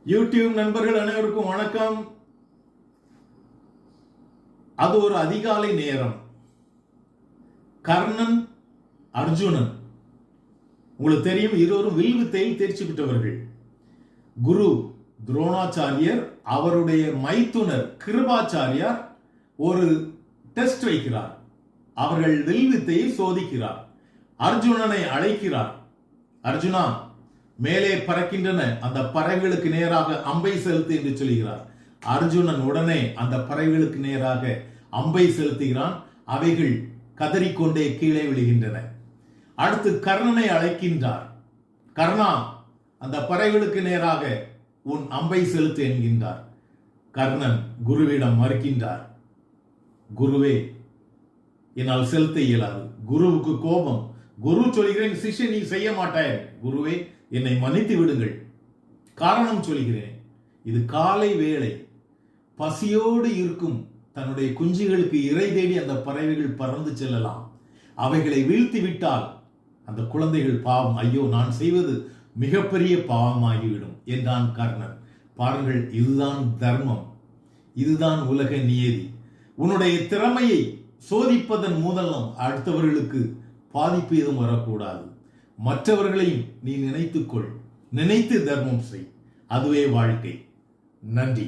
YouTube நண்பர்கள் அனைவருக்கும் வணக்கம். அது ஒரு அதிகாலை நேரம். கர்ணன், அர்ஜுனன் உங்களுக்கு தெரியும், இருவரும் வில்வித்தையில் தேர்ச்சி பெற்றவர்கள். குரு துரோணாச்சாரியர், அவருடைய மைத்துனர் கிருபாச்சாரியார் ஒரு டெஸ்ட் வைக்கிறார். அவர்கள் வில்வித்தையை சோதிக்கிறார். அர்ஜுனனை அழைக்கிறார். அர்ஜுனா, மேலே பறக்கின்றன, அந்த பறவைகளுக்கு நேராக அம்பை செலுத்து என்று சொல்கிறார். அர்ஜுனன் உடனே அந்த பறவைகளுக்கு நேராக அம்பை செலுத்துகிறான். அவைகள் கதறிக்கொண்டே கீழே விழுகின்றன. அடுத்து கர்ணனை அழைக்கின்றார். கர்ணா, அந்த பறவைகளுக்கு நேராக உன் அம்பை செலுத்து என்கின்றார். கர்ணன் குருவிடம் மறுக்கின்றார். குருவே, என்னால் செலுத்த இயலாது. குருவுக்கு கோபம். குரு சொல்கிறேன், சிஷ்யன் நீ செய்ய மாட்டாய். குருவே, என்னை மன்னித்து விடுங்கள். காரணம் சொல்கிறேன், இது காலை வேளை. பசியோடு இருக்கும் தன்னுடைய குஞ்சுகளுக்கு இறை தேடி அந்த பறவைகள் பறந்து செல்லலாம். அவைகளை வீழ்த்தி விட்டால் அந்த குழந்தைகள் பாவம், ஐயோ நான் செய்வது மிகப்பெரிய பாவமாகிவிடும் என்றான் கர்ணன். பாருங்கள், இதுதான் தர்மம், இதுதான் உலக நியதி. உன்னுடைய திறமையை சோதிப்பதன் மூலம் அடுத்தவர்களுக்கு பாதிப்பு எதுவும் வரக்கூடாது. மற்றவர்களையும் நீ நினைத்துக்கொள், நினைத்து தர்மம் செய். அதுவே வாழ்க்கை. நன்றி.